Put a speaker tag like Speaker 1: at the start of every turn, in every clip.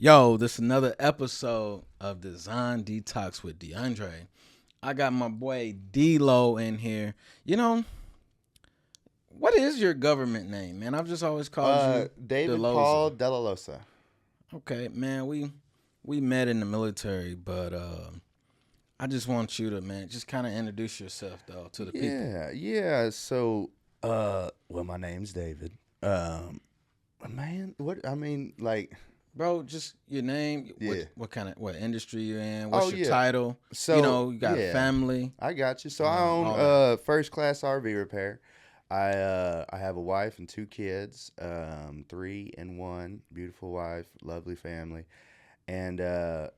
Speaker 1: Yo, this is another episode of Design Detox with Deondra. I got my boy D-Lo in here. You know, what is your government name, man? I've just always called you
Speaker 2: David
Speaker 1: Delaloza.
Speaker 2: Paul Delaloza.
Speaker 1: Okay, man, we met in the military, but I just want you to, man, just kind of introduce yourself though to the people.
Speaker 2: Yeah. So, well, my name's David. Man, what I mean, like,
Speaker 1: Bro, just your name,
Speaker 2: yeah.
Speaker 1: what kind of what industry you're in,
Speaker 2: Oh
Speaker 1: what's your
Speaker 2: yeah.
Speaker 1: title?
Speaker 2: So
Speaker 1: You got a
Speaker 2: yeah,
Speaker 1: family,
Speaker 2: I got you. So I own
Speaker 1: all that.
Speaker 2: first class RV repair. I have a wife and two kids, 3 and 1. Beautiful wife, lovely family, and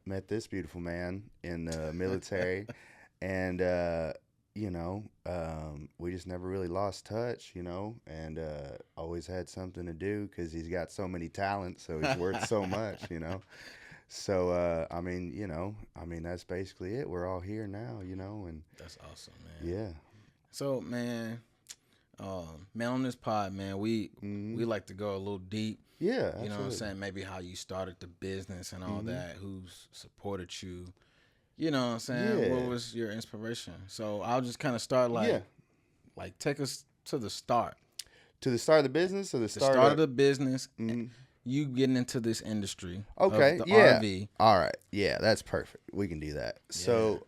Speaker 2: met this beautiful man in the military, and we just never really lost touch, and always had something to do because he's got so many talents, so he's worth so much. So that's basically it. We're all here now, and
Speaker 1: That's awesome, man.
Speaker 2: yeah.
Speaker 1: So, man, on this pod, man, we
Speaker 2: Hmm.
Speaker 1: like to go a little deep.
Speaker 2: Yeah,
Speaker 1: You know what I'm
Speaker 2: absolutely.
Speaker 1: saying? Maybe how you started the business and all
Speaker 2: Hmm.
Speaker 1: that, who's supported you. You know what I'm saying? What
Speaker 2: Yeah,
Speaker 1: was your inspiration? So I'll just kind of start
Speaker 2: yeah.
Speaker 1: like take us to the start.
Speaker 2: To the start of the business or the
Speaker 1: The
Speaker 2: start
Speaker 1: start of
Speaker 2: of.
Speaker 1: the business,
Speaker 2: Mhm.
Speaker 1: you getting into this industry of
Speaker 2: Okay,
Speaker 1: the
Speaker 2: yeah.
Speaker 1: RV.
Speaker 2: All right. Yeah, that's perfect. We can do that.
Speaker 1: Yeah.
Speaker 2: So,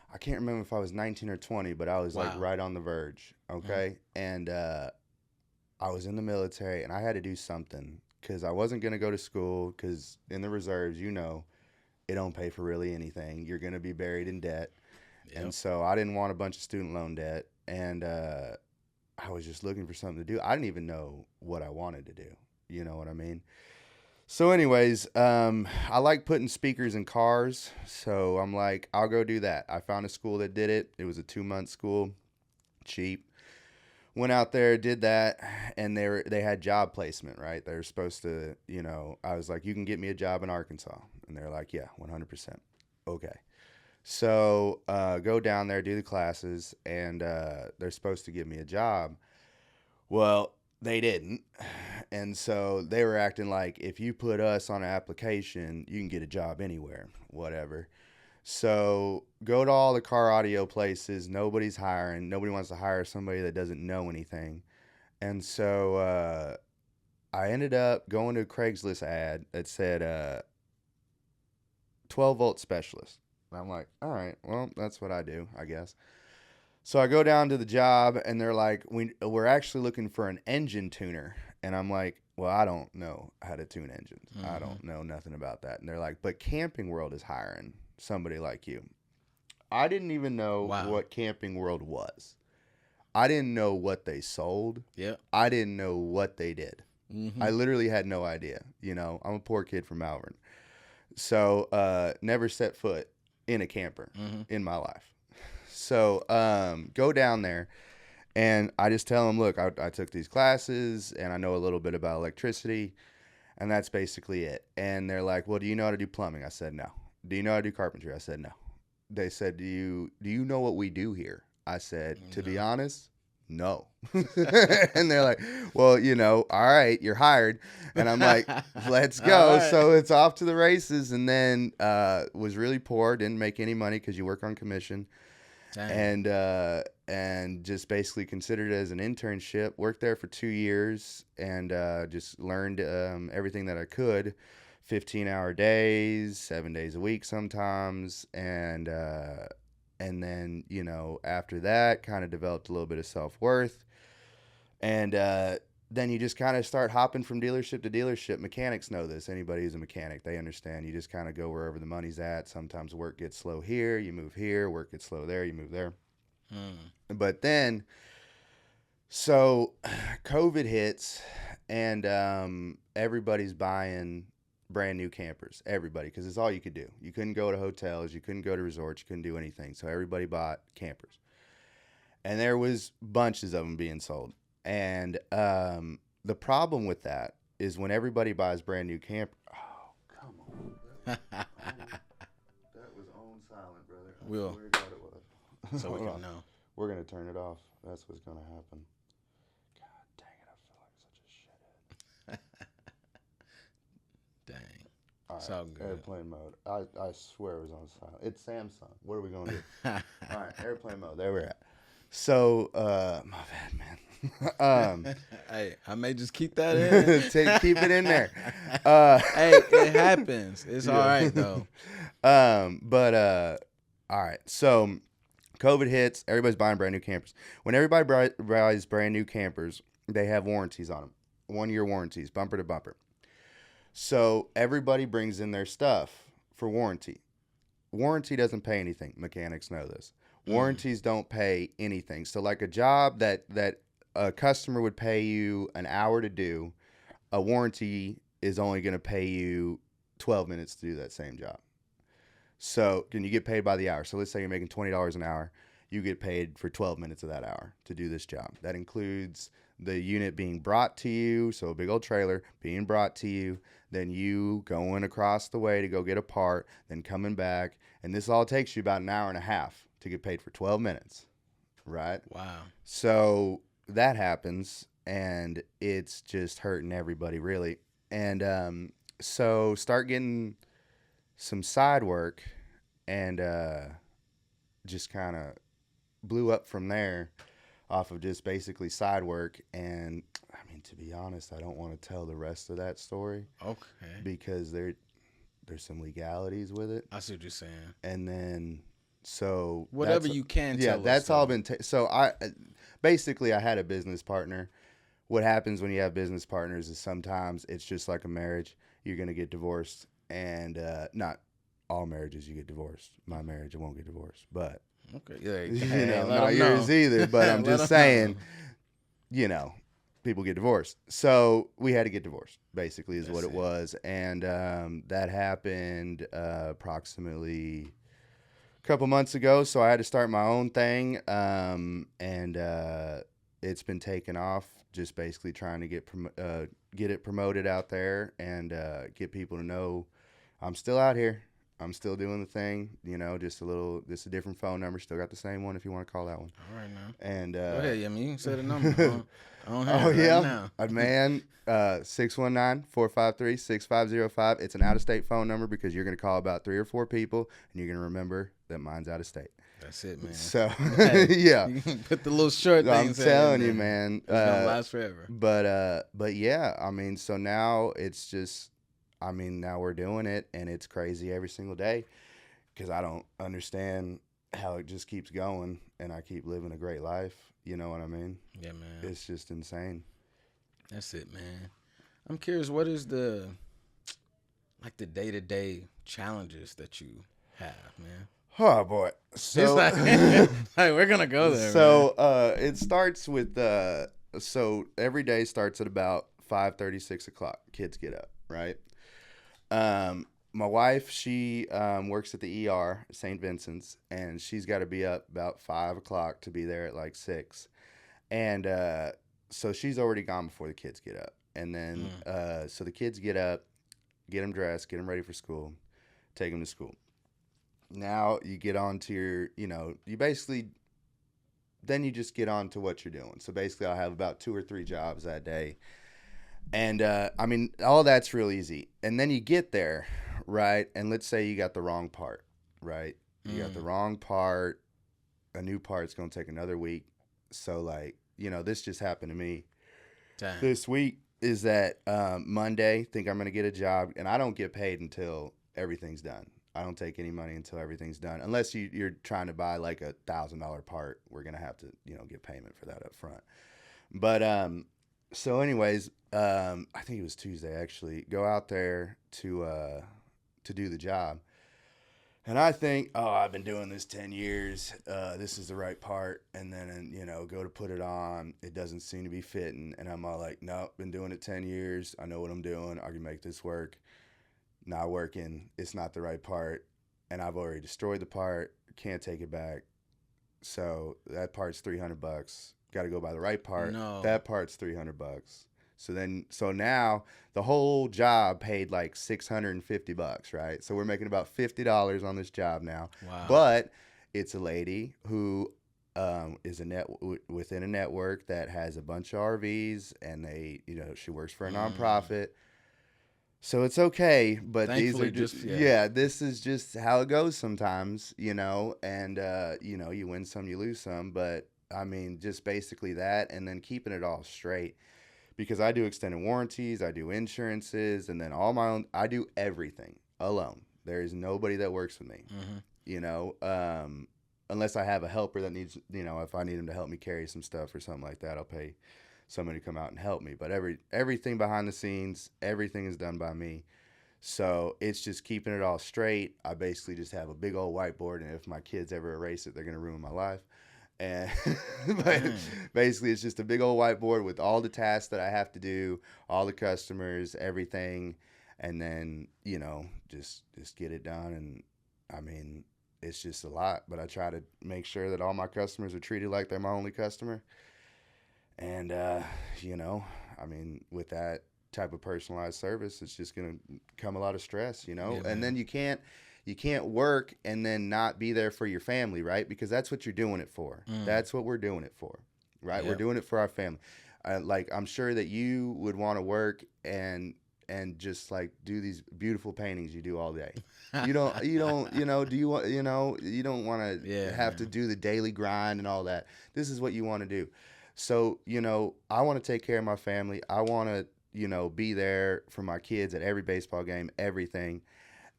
Speaker 2: I can't remember if I was 19 or 20, but I was like
Speaker 1: Wow.
Speaker 2: right on the verge.
Speaker 1: Mhm.
Speaker 2: Okay. And I was in the military and I had to do something because I wasn't going to go to school because in the reserves, it don't pay for really anything. You're going to be buried in debt. And
Speaker 1: Yep.
Speaker 2: so I didn't want a bunch of student loan debt. And I was just looking for something to do. I didn't even know what I wanted to do. You know what I mean? So, anyways, I like putting speakers in cars. So I'm like, I'll go do that. I found a school that did it. It was a 2-month school, cheap. Went out there, did that, and they had job placement, right? They were supposed to, I was like, you can get me a job in Arkansas, and they're like, yeah, 100%. Okay. So go down there, do the classes, and they're supposed to give me a job. Well, they didn't. And so they were acting like if you put us on an application, you can get a job anywhere, whatever. So go to all the car audio places. Nobody's hiring. Nobody wants to hire somebody that doesn't know anything. And so I ended up going to a Craigslist ad that said 12-volt specialist. And I'm like, all right, well, that's what I do, I guess. So I go down to the job and they're like, we're actually looking for an engine tuner. And I'm like, well, I don't know how to tune engines. I
Speaker 1: Mhm.
Speaker 2: don't know nothing about that. And they're like, but Camping World is hiring somebody like you. I didn't even know
Speaker 1: Wow.
Speaker 2: what Camping World was. I didn't know what they sold.
Speaker 1: Yep.
Speaker 2: I didn't know what they did. I
Speaker 1: Mhm.
Speaker 2: literally had no idea. I'm a poor kid from Malvern. So never set foot in a camper
Speaker 1: Mhm.
Speaker 2: in my life. So go down there and I just tell them, look, I took these classes and I know a little bit about electricity, and that's basically it. And they're like, well, do you know how to do plumbing? I said, no. Do you know how to do carpentry? I said, no. They said, do you know what we do here? I said, to be
Speaker 1: No.
Speaker 2: honest, no. And they're like, well, all right, you're hired. And I'm like, let's
Speaker 1: All
Speaker 2: go.
Speaker 1: right.
Speaker 2: So it's off to the races. And then was really poor, didn't make any money because you work on commission,
Speaker 1: Dang.
Speaker 2: and just basically considered it as an internship. Worked there for 2 years and just learned everything that I could. 15-hour days, 7 days a week sometimes, and then after that, kind of developed a little bit of self worth, and then you just kind of start hopping from dealership to dealership. Mechanics know this. Anybody who's a mechanic, they understand. You just kind of go wherever the money's at. Sometimes work gets slow here, you move here. Work gets slow there, you move there.
Speaker 1: Mm.
Speaker 2: But then, so COVID hits, and everybody's buying brand new campers. Everybody, because it's all you could do. You couldn't go to hotels, you couldn't go to resorts, you couldn't do anything. So everybody bought campers, and there was bunches of them being sold. And the problem with that is when everybody buys brand new camper. Oh, come on! That was on silent, brother. I
Speaker 1: Will,
Speaker 2: swear to God it was.
Speaker 1: so we
Speaker 2: Hold
Speaker 1: can
Speaker 2: on.
Speaker 1: know.
Speaker 2: We're gonna turn it off. That's what's gonna happen. God dang it! I feel like such a shithead.
Speaker 1: Dang.
Speaker 2: All
Speaker 1: It's
Speaker 2: right,
Speaker 1: all good.
Speaker 2: airplane mode. I swear it was on silent. It's Samsung. What are we going to do? All right, airplane mode. There we're at. So, my bad, man.
Speaker 1: Hey, I may just keep that in.
Speaker 2: Keep it in there.
Speaker 1: Hey, it happens. It's all right though.
Speaker 2: All right. So, COVID hits. Everybody's buying brand new campers. When everybody buys brand new campers, they have warranties on them. 1-year warranties, bumper to bumper. So everybody brings in their stuff for warranty. Warranty doesn't pay anything. Mechanics know this. Warranties don't pay anything. So like a job that a customer would pay you an hour to do, a warranty is only going to pay you 12 minutes to do that same job. So can you get paid by the hour? So let's say you're making $20 an hour. You get paid for 12 minutes of that hour to do this job. That includes the unit being brought to you, so a big old trailer being brought to you, then you going across the way to go get a part, then coming back, and this all takes you about an hour and a half to get paid for 12 minutes, right?
Speaker 1: Wow.
Speaker 2: So that happens, and it's just hurting everybody, really. And so start getting some side work, and just kind of blew up from there off of just basically side work. And I mean, to be honest, I don't want to tell the rest of that story.
Speaker 1: Okay.
Speaker 2: Because there's some legalities with it.
Speaker 1: I see what you're saying.
Speaker 2: And then, so
Speaker 1: whatever you can tell us.
Speaker 2: That's all been, so I had a business partner. What happens when you have business partners is sometimes it's just like a marriage. You're going to get divorced, and not all marriages you get divorced. My marriage, I won't get divorced, but
Speaker 1: okay,
Speaker 2: not yours either, but I'm just saying, people get divorced. So we had to get divorced, basically, is what it was. And that happened approximately a couple months ago. So I had to start my own thing, and it's been taken off, just basically trying to get it promoted out there, and get people to know I'm still out here. I'm still doing the thing, just a different phone number. Still got the same one if you want to call that one.
Speaker 1: All right, now.
Speaker 2: And
Speaker 1: go ahead. I mean, you can say the number. I don't have it right now.
Speaker 2: Man, 619-453-6505. It's an out-of-state phone number because you're going to call about 3 or 4 people, and you're going to remember that mine's out of state.
Speaker 1: That's it, man.
Speaker 2: So, yeah.
Speaker 1: You can put the little short things
Speaker 2: I'm telling you, man.
Speaker 1: It's going to last forever.
Speaker 2: But yeah, I mean, so now it's just... now we're doing it, and it's crazy every single day because I don't understand how it just keeps going, and I keep living a great life. You know what I mean?
Speaker 1: Yeah, man.
Speaker 2: It's just insane.
Speaker 1: That's it, man. I'm curious, what is the day-to-day challenges that you have, man?
Speaker 2: Oh, boy. So
Speaker 1: like, we're going to go there,
Speaker 2: so, man. It starts with, so every day starts at about 5:30, 6 o'clock. Kids get up, right? My wife, she works at the ER, St. Vincent's, and she's got to be up about 5 o'clock to be there at like 6. And so she's already gone before the kids get up. And then so the kids get up, get them dressed, get them ready for school, take them to school. Now you get on to your, you basically, then you just get on to what you're doing. So basically I'll have about 2 or 3 jobs that day. And, all that's real easy. And then you get there, right? And let's say you got the wrong part, right? You got the wrong part. A new part's going to take another week. So, this just happened to me.
Speaker 1: Damn.
Speaker 2: This week is that Monday, think I'm going to get a job. And I don't get paid until everything's done. I don't take any money until everything's done. Unless you're trying to buy like $1,000 part, we're going to have to, get payment for that up front. But, so anyways, I think it was Tuesday actually, go out there to do the job. And I think, I've been doing this 10 years. This is the right part. And then, go to put it on. It doesn't seem to be fitting. And I'm all like, nope, been doing it 10 years. I know what I'm doing. I can make this work. Not working. It's not the right part. And I've already destroyed the part. Can't take it back. So that part's $300. Got to go buy the right part.
Speaker 1: No.
Speaker 2: That part's $300. So now the whole job paid like $650, right? So we're making about $50 on this job now.
Speaker 1: Wow.
Speaker 2: But it's a lady who is within a network that has a bunch of RVs, and she works for a nonprofit. So it's okay, but these
Speaker 1: Thankfully,
Speaker 2: are just,
Speaker 1: just
Speaker 2: yeah, this is just how it goes sometimes, and you win some, you lose some, but I mean, just basically that, and then keeping it all straight because I do extended warranties, I do insurances, and then all my own, I do everything alone. There is nobody that works with me,
Speaker 1: hmm
Speaker 2: you know, unless I have a helper that needs, if I need them to help me carry some stuff or something like that, I'll pay somebody to come out and help me. But everything behind the scenes, everything is done by me. So it's just keeping it all straight. I basically just have a big old whiteboard, and if my kids ever erase it, they're gonna ruin my life. And but
Speaker 1: Dang.
Speaker 2: basically, it's just a big old whiteboard with all the tasks that I have to do, all the customers, everything, and then just get it done. And I mean, it's just a lot, but I try to make sure that all my customers are treated like they're my only customer. And I mean, with that type of personalized service, it's just gonna come a lot of stress,
Speaker 1: Yeah,
Speaker 2: and then
Speaker 1: man.
Speaker 2: you can't work and then not be there for your family, right? Because that's what you're doing it for.
Speaker 1: Mm.
Speaker 2: That's what we're doing it for, right? We're
Speaker 1: Yep.
Speaker 2: doing it for our family. Like I'm sure that you would want to work and just like do these beautiful paintings you do all day. Do you want, you don't want to
Speaker 1: Yeah,
Speaker 2: have to
Speaker 1: man.
Speaker 2: do the daily grind and all that. This is what you want to do. So, I want to take care of my family. I want to, be there for my kids at every baseball game, everything,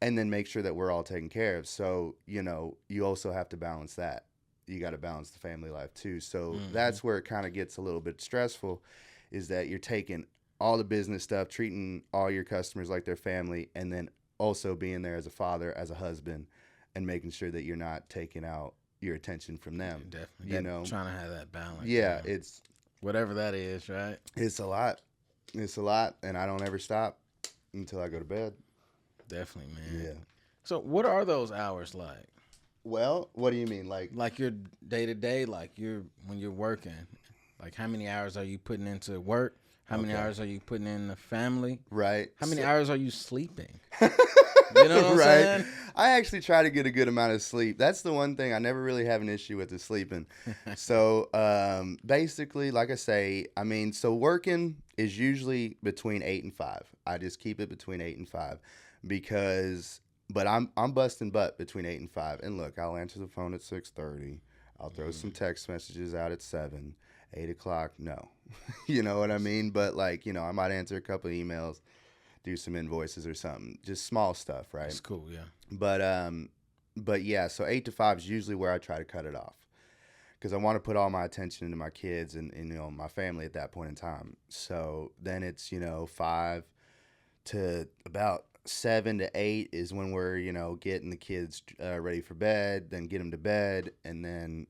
Speaker 2: and then make sure that we're all taken care of. So, you also have to balance that. You got to balance the family life too. So
Speaker 1: hmm
Speaker 2: that's where it kind of gets a little bit stressful is that you're taking all the business stuff, treating all your customers like their family, and then also being there as a father, as a husband, and making sure that you're not taking out your attention from
Speaker 1: Yeah,
Speaker 2: them.
Speaker 1: definitely.
Speaker 2: You
Speaker 1: That
Speaker 2: know,
Speaker 1: trying to have that balance.
Speaker 2: yeah,
Speaker 1: Yeah.
Speaker 2: it's
Speaker 1: Whatever that is, right?
Speaker 2: it's a lot. It's a lot, and I don't ever stop until I go to bed.
Speaker 1: Definitely, man.
Speaker 2: Yeah.
Speaker 1: So, what are those hours like?
Speaker 2: Well, what do you mean? Like,
Speaker 1: Like your day to day, like when you're working, like how many hours are you putting into work? How many
Speaker 2: okay,
Speaker 1: hours are you putting in the family?
Speaker 2: right?
Speaker 1: How many
Speaker 2: So,
Speaker 1: hours are you sleeping? You know what I'm
Speaker 2: right.
Speaker 1: saying?
Speaker 2: I actually try to get a good amount of sleep. That's the one thing I never really have an issue with is sleeping. So, basically, like I say, I mean, so working is usually between 8 and 5. I just keep it between 8 and 5 because, but I'm busting butt between 8 and 5. And look, I'll answer the phone at 6:30. I'll throw some
Speaker 1: Mm,
Speaker 2: text messages out at 7, 8 o'clock. No, you know what I mean. But like, I might answer a couple of emails, do some invoices or something, just small stuff, right?
Speaker 1: that's cool. Yeah.
Speaker 2: But yeah, so 8 to 5 is usually where I try to cut it off because I want to put all my attention into my kids and my family at that point in time. So then it's 5 to about 7 to 8 is when we're getting the kids ready for bed, then get them to bed, and then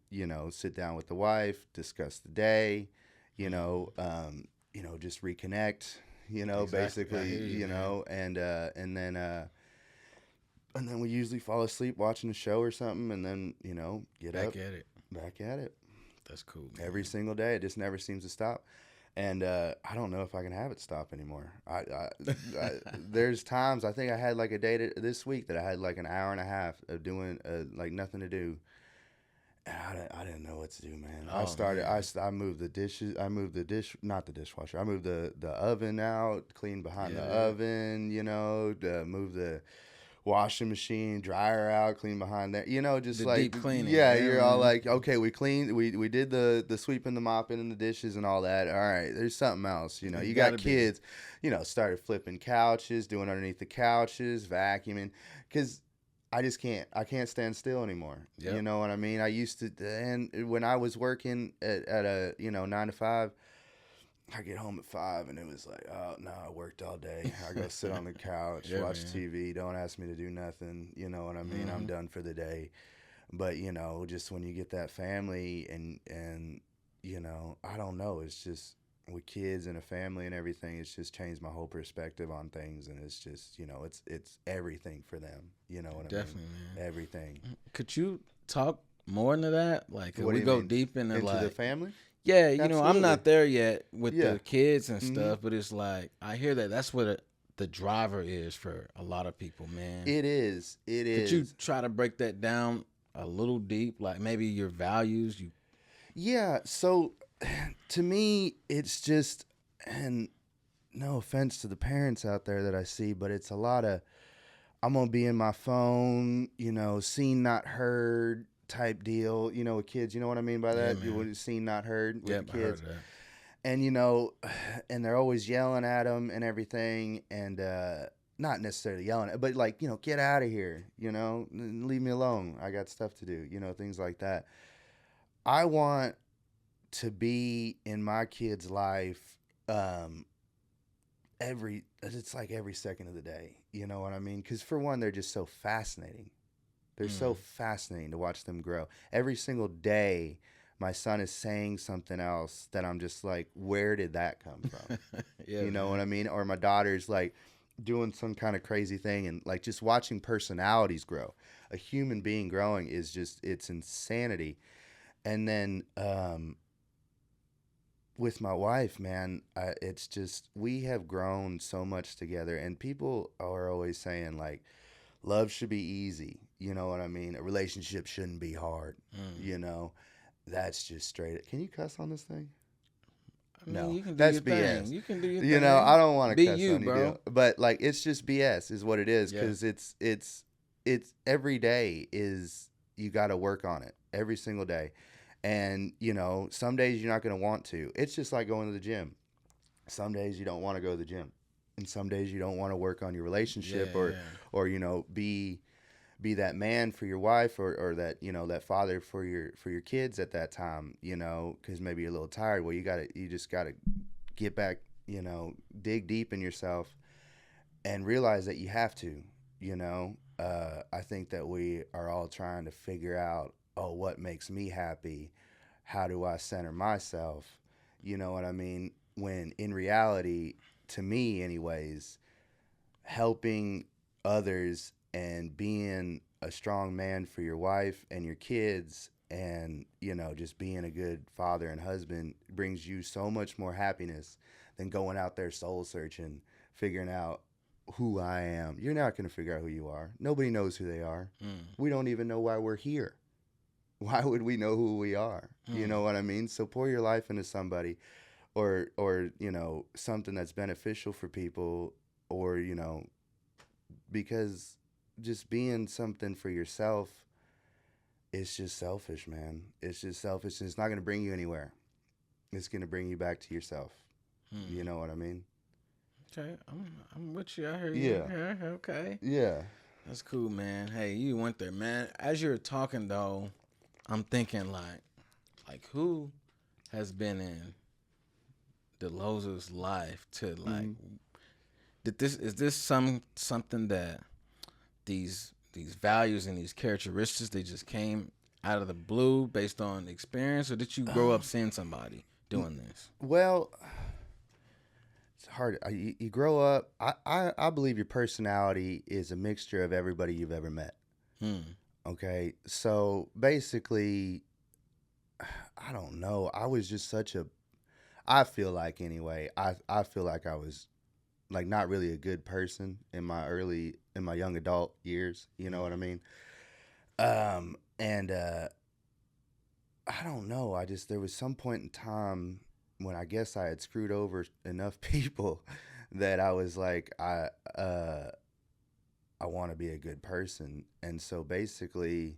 Speaker 2: sit down with the wife, discuss the day, just reconnect,
Speaker 1: Exactly. I
Speaker 2: basically,
Speaker 1: hear you, man.
Speaker 2: and then we usually fall asleep watching a show or something, and then get
Speaker 1: Back
Speaker 2: up,
Speaker 1: at it.
Speaker 2: back at it
Speaker 1: That's cool,
Speaker 2: every
Speaker 1: man.
Speaker 2: single day. It just never seems to stop, and I don't know if I can have it stop anymore. There's times I think I had like a day this week that I had like an hour and a half of doing like nothing to do. And I didn't know what to do, man. I
Speaker 1: Oh
Speaker 2: started.
Speaker 1: man.
Speaker 2: I moved the dishes. I moved the not the dishwasher. I moved the oven out, cleaned behind the
Speaker 1: Yeah, yeah.
Speaker 2: oven. Moved the washing machine, dryer out, clean behind there. Just
Speaker 1: The
Speaker 2: like,
Speaker 1: deep cleaning.
Speaker 2: yeah,
Speaker 1: Yeah,
Speaker 2: you're all
Speaker 1: man.
Speaker 2: like, okay, we cleaned, we did the sweeping, the mopping, and the dishes and all that. All right, there's something else.
Speaker 1: It
Speaker 2: You got
Speaker 1: gotta be.
Speaker 2: kids. Started flipping couches, doing underneath the couches, vacuuming, because I just can't. I can't stand still anymore. You
Speaker 1: Yep.
Speaker 2: know what I mean? I used to, and when I was working at a 9 to 5. I get home at 5 and it was like, oh no, I worked all day. I go sit on the couch,
Speaker 1: Yeah,
Speaker 2: watch
Speaker 1: man.
Speaker 2: TV. Don't ask me to do nothing. You know what I mean? I'm
Speaker 1: hmm
Speaker 2: done for the day. But just when you get that family and I don't know. It's just with kids and a family and everything. It's just changed my whole perspective on things, and it's just it's everything for them. You know what I mean?
Speaker 1: Definitely, man.
Speaker 2: Everything.
Speaker 1: Could you talk more into that? Like, could
Speaker 2: What do
Speaker 1: we
Speaker 2: you
Speaker 1: go
Speaker 2: mean?
Speaker 1: deep into
Speaker 2: Into the
Speaker 1: like,
Speaker 2: family?
Speaker 1: yeah, I'm
Speaker 2: Absolutely.
Speaker 1: not there yet with
Speaker 2: Yeah.
Speaker 1: the kids and
Speaker 2: hmm
Speaker 1: stuff, but it's like I hear that that's what the driver is for a lot of people, man.
Speaker 2: It is. It
Speaker 1: Could you
Speaker 2: is.
Speaker 1: try to break that down a little deep, like maybe your values?
Speaker 2: Yeah, so to me, it's just, and no offense to the parents out there that I see, but it's a lot of, I'm gonna be in my phone, seen not heard type deal, with kids. You know what I mean by
Speaker 1: Yeah,
Speaker 2: that? You
Speaker 1: man.
Speaker 2: would seen not heard with the
Speaker 1: Yep, I heard
Speaker 2: kids,
Speaker 1: of that.
Speaker 2: and and they're always yelling at them and everything, and not necessarily yelling, but like get out of here, leave me alone. I got stuff to do, things like that. I want to be in my kid's life. It's like every second of the day, you know what I mean? Because for one, they're just so fascinating. They're so fascinating to watch them grow. Every single day my son is saying something else that I'm just like, where did that come from?
Speaker 1: Yeah,
Speaker 2: You know
Speaker 1: man.
Speaker 2: what I mean? Or my daughter's like doing some kind of crazy thing, and like just watching personalities grow. A human being growing is just, it's insanity. And then with my wife, man, it's just, we have grown so much together, and people are always saying like, love should be easy. You know what I mean? A relationship shouldn't be hard.
Speaker 1: Mm.
Speaker 2: You know, that's just straight. Can you cuss on this thing?
Speaker 1: I mean,
Speaker 2: No,
Speaker 1: you can do
Speaker 2: that's
Speaker 1: your
Speaker 2: BS.
Speaker 1: thing. You can do your
Speaker 2: I
Speaker 1: thing.
Speaker 2: don't want
Speaker 1: Be
Speaker 2: to cuss
Speaker 1: you,
Speaker 2: on you,
Speaker 1: bro.
Speaker 2: deal, but like it's just BS is what it is,
Speaker 1: Yeah.
Speaker 2: because it's every day is, you got to work on it every single day, and some days you're not going to want to. It's just like going to the gym. Some days you don't want to go to the gym, and some days you don't want to work on your relationship,
Speaker 1: Yeah,
Speaker 2: or
Speaker 1: yeah.
Speaker 2: be that man for your wife, or that that father for your kids at that time, because maybe you're a little tired. Well, you just gotta get back, dig deep in yourself and realize that you have to. I think that we are all trying to figure out, oh, what makes me happy, how do I center myself, you know what I mean, when in reality, to me anyways, helping others and being a strong man for your wife and your kids, and just being a good father and husband brings you so much more happiness than going out there soul searching, figuring out who I am. You're not going to figure out who you are. Nobody knows who they are.
Speaker 1: Mm.
Speaker 2: We don't even know why we're here. Why would we know who we are? You
Speaker 1: Mm.
Speaker 2: know what I mean? So pour your life into somebody, or something that's beneficial for people, or because just being something for yourself, it's just selfish, man. It's just selfish, and it's not going to bring you anywhere. It's going to bring you back to yourself. You
Speaker 1: Mm.
Speaker 2: know what I mean?
Speaker 1: Okay, I'm with you. I hear you.
Speaker 2: Yeah.
Speaker 1: Yeah, okay.
Speaker 2: Yeah.
Speaker 1: That's cool, man. Hey, you went there, man. As you're talking though, I'm thinking like who has been in Deloza's life to like
Speaker 2: Mm-hmm.
Speaker 1: did this is this something that these values and these characteristics they just came out of the blue based on experience, or did you grow up seeing somebody doing this?
Speaker 2: Well, it's hard. You grow up. I believe your personality is a mixture of everybody you've ever met.
Speaker 1: Hmm.
Speaker 2: Okay. So basically, I don't know. I was just such a, I feel like anyway, I feel like I was like not really a good person in my young adult years. You know what I mean? And I don't know. There was some point in time when I guess I had screwed over enough people that I was like, I want to be a good person. And so basically,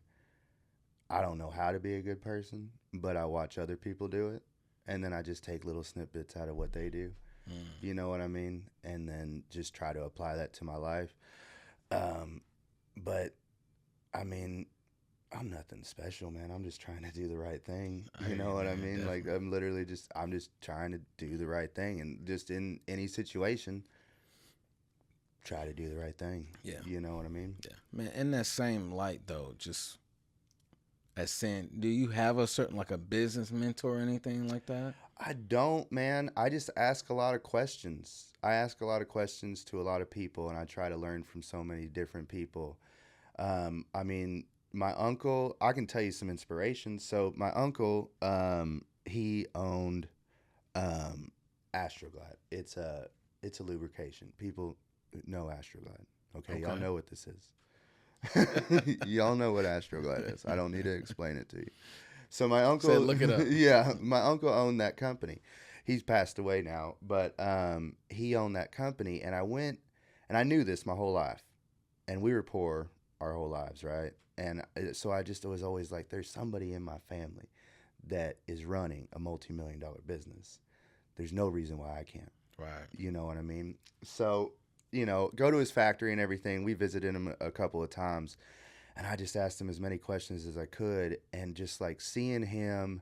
Speaker 2: I don't know how to be a good person, but I watch other people do it. And then I just take little snippets out of what they do.
Speaker 1: Hmm.
Speaker 2: You know what I mean? And then just try to apply that to my life. Um, but I mean, I'm nothing special, man. I'm just trying to do the right thing.
Speaker 1: I
Speaker 2: You
Speaker 1: hear
Speaker 2: know
Speaker 1: you,
Speaker 2: what I
Speaker 1: man.
Speaker 2: mean? Like
Speaker 1: Definitely.
Speaker 2: I'm just trying to do the right thing, and just in any situation, try to do the right thing.
Speaker 1: Yeah.
Speaker 2: You know what I mean?
Speaker 1: Yeah. Man, in that same light though, just as saying, do you have a certain like a business mentor or anything like that?
Speaker 2: I don't, man. I just ask a lot of questions. I ask a lot of questions to a lot of people, and I try to learn from so many different people. I mean, my uncle, I can tell you some inspiration. So my uncle, he owned um, Astroglide. It's a lubrication. People know Astroglide. Okay, y'all
Speaker 1: Okay.
Speaker 2: know what this is. Y'all know what Astroglide is. I don't need to explain it to you. So my
Speaker 1: Said
Speaker 2: uncle,
Speaker 1: look it up.
Speaker 2: yeah, my uncle owned that company. He's passed away now, but he owned that company, and I went, and I knew this my whole life, and we were poor our whole lives, right? And so I just was always like, there's somebody in my family that is running a multi-million-dollar business. There's no reason why I can't.
Speaker 1: Right.
Speaker 2: You know what I mean? So, go to his factory and everything. We visited him a couple of times, and I just asked him as many questions as I could, and just like seeing him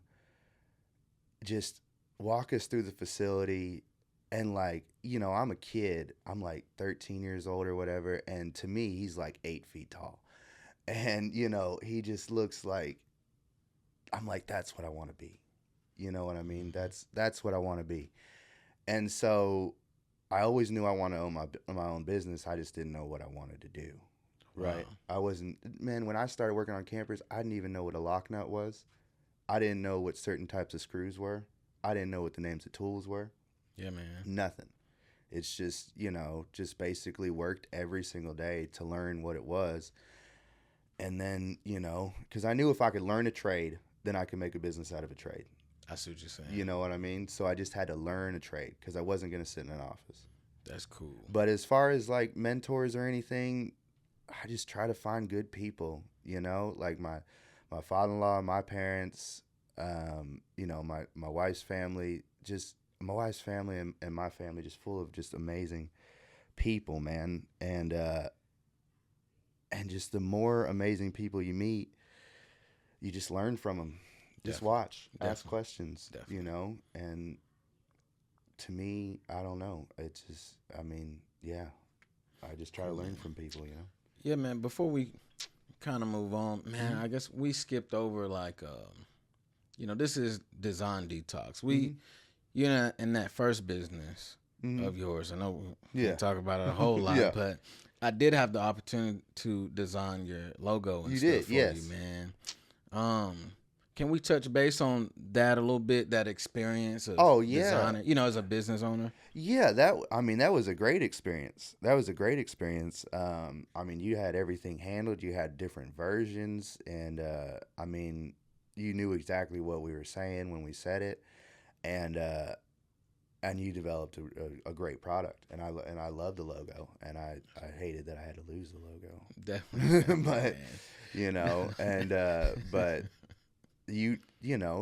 Speaker 2: just walk us through the facility, and like, I'm a kid. I'm like 13 years old or whatever, and to me, he's like 8 feet tall. And, he just looks like, I'm like, that's what I want to be. You know what I mean? That's what I want to be. And so I always knew I wanted to own my own business. I just didn't know what I wanted to do. Right.
Speaker 1: Wow.
Speaker 2: I wasn't, man, when I started working on campers, I didn't even know what a lock nut was. I didn't know what certain types of screws were. I didn't know what the names of tools were.
Speaker 1: Yeah, man.
Speaker 2: Nothing. It's just, just basically worked every single day to learn what it was. And then, because I knew if I could learn a trade, then I could make a business out of a trade.
Speaker 1: I see what you're saying.
Speaker 2: You know what I mean? So I just had to learn a trade because I wasn't going to sit in an office.
Speaker 1: That's cool.
Speaker 2: But as far as like mentors or anything, I just try to find good people, like my father-in-law, my parents, my wife's family, just my wife's family and my family, just full of just amazing people, man. And just the more amazing people you meet, you just learn from them. Just watch, ask questions, and to me, I don't know. It's just, I just try to learn from people,
Speaker 1: Yeah, man, before we kind of move on, man, I guess we skipped over like, this is Design Detox. We, in that first business of yours, I know we can talk about it a whole lot, but I did have the opportunity to design your logo and stuff for you, man. Can we touch base on that a little bit, that experience of designing, as a business owner?
Speaker 2: Yeah, that was a great experience. You had everything handled. You had different versions, and you knew exactly what we were saying when we said it, and you developed a great product, and I loved the logo, and I hated that I had to lose the logo.
Speaker 1: Definitely.
Speaker 2: But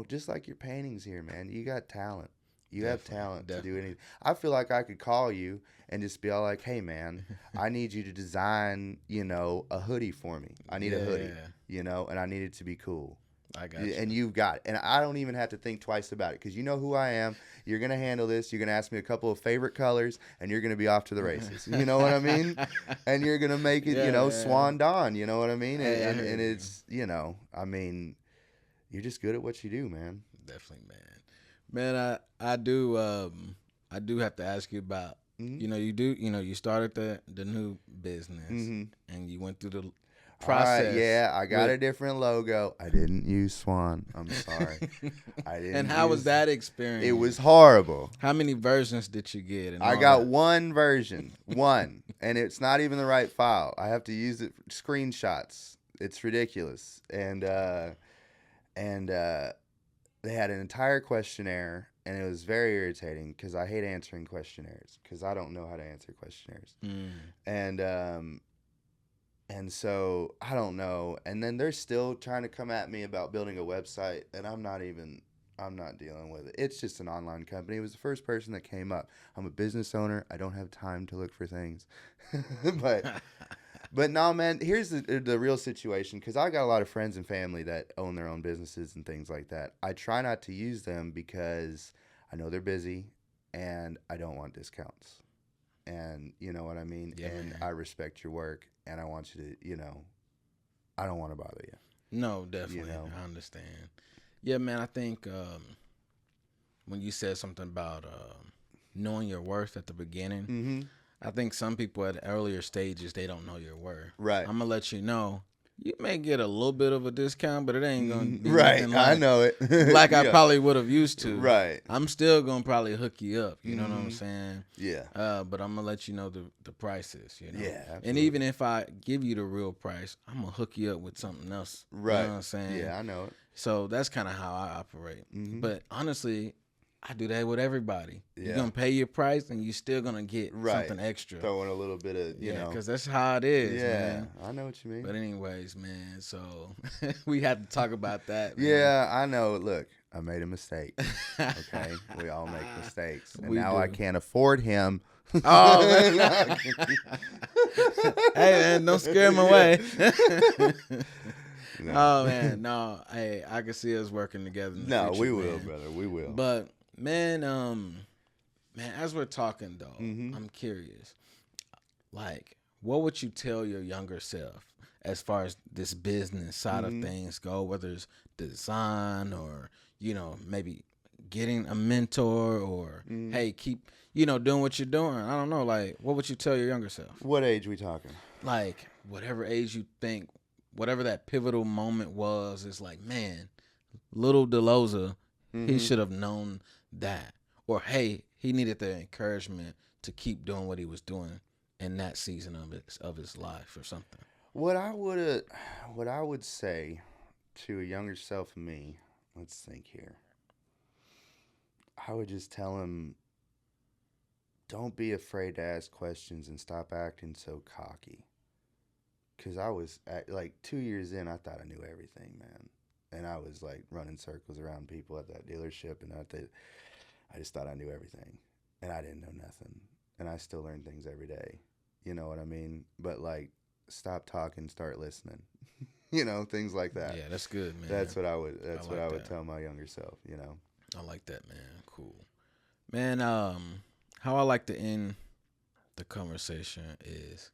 Speaker 2: just like your paintings here, man, you got talent. You have talent to do anything. I feel like I could call you and just be all like, hey, man, I need you to design, a hoodie for me. I need a hoodie, and I need it to be cool.
Speaker 1: I got you.
Speaker 2: And you've got it. And I don't even have to think twice about it because you know who I am. You're going to handle this. You're going to ask me a couple of favorite colors, and you're going to be off to the races. You know what I mean? And you're going to make it, swan dawn. You know what I mean? And it's, you're just good at what you do, man.
Speaker 1: Definitely, man. Man, I do have to ask you about, you started the new business and you went through the process.
Speaker 2: I got a different logo. I didn't use Swan. I'm sorry. I didn't.
Speaker 1: And how was that experience?
Speaker 2: It was horrible.
Speaker 1: How many versions did you get?
Speaker 2: I got one version, and it's not even the right file. I have to use it for screenshots. It's ridiculous. And they had an entire questionnaire, and it was very irritating because I hate answering questionnaires because I don't know how to answer questionnaires. And so I don't know. And then they're still trying to come at me about building a website, and I'm not dealing with it. It's just an online company. It was the first person that came up. I'm a business owner. I don't have time to look for things. But no, man, here's the real situation, because I got a lot of friends and family that own their own businesses and things like that. I try not to use them because I know they're busy and I don't want discounts. And you know what I mean?
Speaker 1: Yeah,
Speaker 2: and
Speaker 1: man.
Speaker 2: I respect your work, and I want you to, I don't want to bother you.
Speaker 1: No, definitely. I understand. Yeah, man, I think when you said something about knowing your worth at the beginning, I think some people at earlier stages, they don't know your worth.
Speaker 2: Right.
Speaker 1: I'm going to let you know. You may get a little bit of a discount, but it ain't going to be
Speaker 2: right.
Speaker 1: nothing like,
Speaker 2: I know it.
Speaker 1: like I probably would have used to.
Speaker 2: Right.
Speaker 1: I'm still going to probably hook you up. You know what I'm saying?
Speaker 2: Yeah.
Speaker 1: But I'm going to let you know the prices. You know?
Speaker 2: Yeah. Absolutely.
Speaker 1: And even if I give you the real price, I'm going to hook you up with something else.
Speaker 2: Right.
Speaker 1: You know what I'm saying?
Speaker 2: Yeah, I know it.
Speaker 1: So that's kind of how I operate. But honestly, I do that with everybody. You're
Speaker 2: Yeah.
Speaker 1: gonna pay your price, and you're still gonna get
Speaker 2: Right.
Speaker 1: something extra.
Speaker 2: Throwing a little bit of, you
Speaker 1: Yeah,
Speaker 2: know.
Speaker 1: because that's how it is,
Speaker 2: Yeah,
Speaker 1: man.
Speaker 2: I know what you mean.
Speaker 1: But anyways, man, so we had to talk about that, man.
Speaker 2: Yeah, I know. Look, I made a mistake. Okay, we all make mistakes, and
Speaker 1: We
Speaker 2: now I
Speaker 1: do.
Speaker 2: can't afford him.
Speaker 1: Oh man. Hey man, don't scare him away.
Speaker 2: No.
Speaker 1: Oh man, no. Hey, I can see us working together in the
Speaker 2: No,
Speaker 1: future,
Speaker 2: we will,
Speaker 1: man.
Speaker 2: brother. We will.
Speaker 1: But man, man, as we're talking though,
Speaker 2: Mhm.
Speaker 1: I'm curious. Like, what would you tell your younger self as far as this business side of things go, whether it's design or, maybe getting a mentor or, hey, keep, doing what you're doing. I don't know. Like, what would you tell your younger self?
Speaker 2: What age we talking?
Speaker 1: Like, whatever age you think, whatever that pivotal moment was, it's like, man, little Delaloza, he should have known that. Or, hey, he needed the encouragement to keep doing what he was doing in that season of his life or something.
Speaker 2: What I would say to a younger self of me, let's think here. I would just tell him, don't be afraid to ask questions and stop acting so cocky. Because I was, like 2 years in, I thought I knew everything, man. And I was like running circles around people at that dealership, and I just thought I knew everything. And I didn't know nothing. And I still learn things every day. You know what I mean? But like, stop talking, start listening. Things like that.
Speaker 1: Yeah, that's good, man.
Speaker 2: That's what I would
Speaker 1: that.
Speaker 2: tell my younger self,
Speaker 1: I like that, man. Cool. Man, how I like to end the conversation is,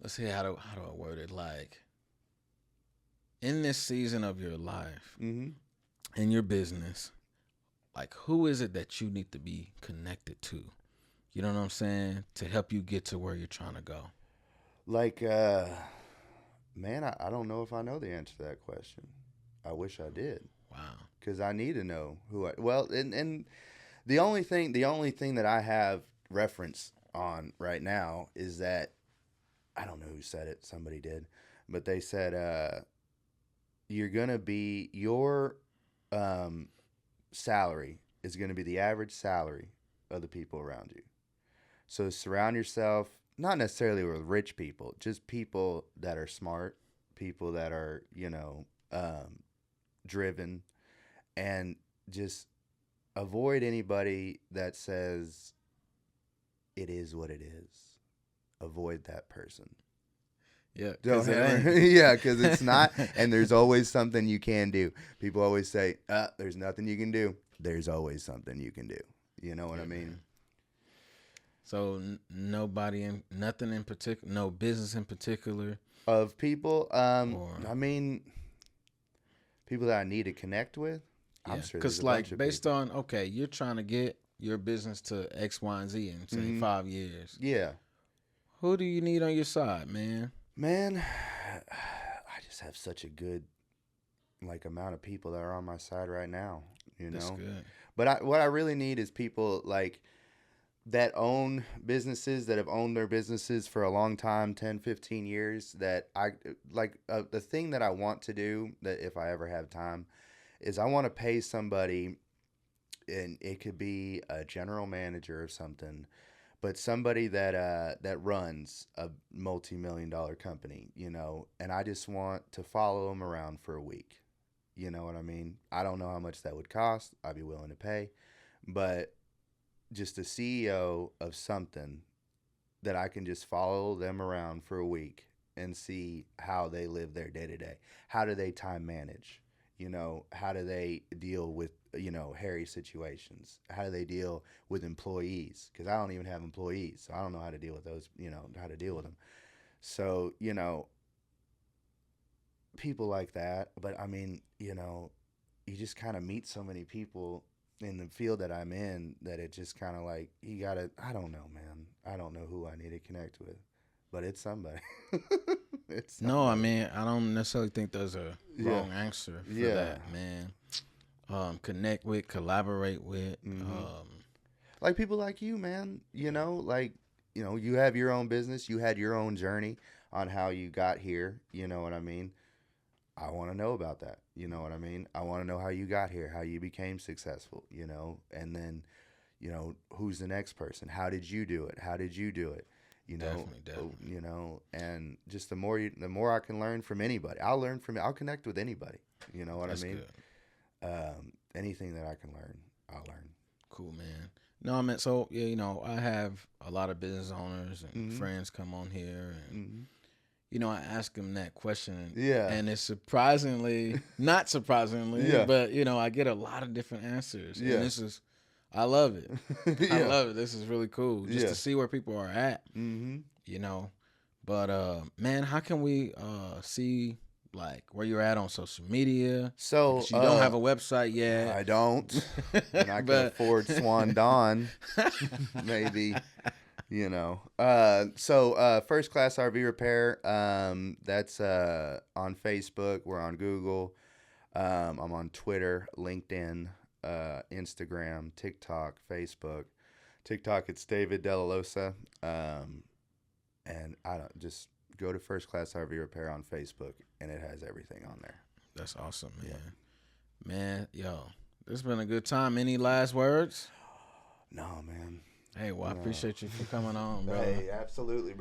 Speaker 1: let's see, how do I word it? Like, in this season of your life, in your business, like, who is it that you need to be connected to? You know what I'm saying? To help you get to where you're trying to go.
Speaker 2: Like, man, I don't know if I know the answer to that question. I wish I did.
Speaker 1: Wow.
Speaker 2: Because I need to know and the only thing that I have reference on right now is that, I don't know who said it, somebody did, but they said, your salary is going to be the average salary of the people around you. So surround yourself, not necessarily with rich people, just people that are smart, people that are, driven, and just avoid anybody that says it is what it is. Avoid that person.
Speaker 1: Yeah,
Speaker 2: Don't ever, yeah, because it's not, and there's always something you can do. People always say, there's nothing you can do. There's always something you can do. You know what I mean?
Speaker 1: Man. So nothing in particular, no business in particular
Speaker 2: of people. I mean, people that I need to connect with.
Speaker 1: Yeah,
Speaker 2: I'm sure
Speaker 1: because like based on you're trying to get your business to X, Y, and Z in say 5 years.
Speaker 2: Yeah.
Speaker 1: Who do you need on your side, man?
Speaker 2: Man, I just have such a good amount of people that are on my side right now.
Speaker 1: That's good.
Speaker 2: But what I really need is people like that own businesses, that have owned their businesses for a long time, 10, 15 years, that I like. The thing that I want to do, that if I ever have time, is I want to pay somebody, and it could be a general manager or something, but somebody that runs a multi-million-dollar company, and I just want to follow them around for a week. You know what I mean? I don't know how much that would cost. I'd be willing to pay, but just a CEO of something that I can just follow them around for a week and see how they live their day to day. How do they time manage? How do they deal with, hairy situations? How do they deal with employees? Because I don't even have employees, so I don't know how to deal with those, how to deal with them. So, people like that. But I mean, you just kind of meet so many people in the field that I'm in that it just kind of like, I don't know, man. I don't know who I need to connect with, but it's somebody. It's somebody.
Speaker 1: No, I mean, I don't necessarily think there's a wrong answer for that, man. Connect with, collaborate with.
Speaker 2: Like people like you, man, you have your own business. You had your own journey on how you got here. You know what I mean? I want to know about that. You know what I mean? I want to know how you got here, how you became successful, you know, and then, you know, who's the next person? How did you do it? How did you do it? You know,
Speaker 1: Definitely.
Speaker 2: you know, and just the more I can learn from anybody, I'll connect with anybody. You know what I
Speaker 1: That's
Speaker 2: mean?
Speaker 1: good.
Speaker 2: Anything that I can learn, I'll learn.
Speaker 1: Cool, man. No, I mean, so yeah, you know, I have a lot of business owners and
Speaker 2: Mm-hmm.
Speaker 1: friends come on here, and
Speaker 2: Mm-hmm.
Speaker 1: you know, I ask them that question,
Speaker 2: Yeah.
Speaker 1: and it's surprisingly, not surprisingly,
Speaker 2: Yeah.
Speaker 1: but you know, I get a lot of different answers, and
Speaker 2: Yeah.
Speaker 1: this is, I love it. I
Speaker 2: Yeah.
Speaker 1: love it. This is really cool, just
Speaker 2: Yeah.
Speaker 1: to see where people are at,
Speaker 2: Mm-hmm.
Speaker 1: you know. But man, how can we see like where you're at on social media?
Speaker 2: So,
Speaker 1: Because you don't have a website yet,
Speaker 2: I don't, and I can
Speaker 1: but
Speaker 2: afford Swan Dawn, maybe, you know. First Class RV Repair, that's on Facebook. We're on Google. I'm on Twitter, LinkedIn, Instagram, TikTok, Facebook. TikTok, it's David Delaloza. And I don't just go to First Class RV Repair on Facebook, and it has everything on there.
Speaker 1: that's awesome, man.
Speaker 2: Yeah.
Speaker 1: Man, yo, this has been a good time. Any last words?
Speaker 2: No, man.
Speaker 1: Hey, well, I
Speaker 2: No.
Speaker 1: appreciate you for coming on, bro.
Speaker 2: Hey, absolutely, bro.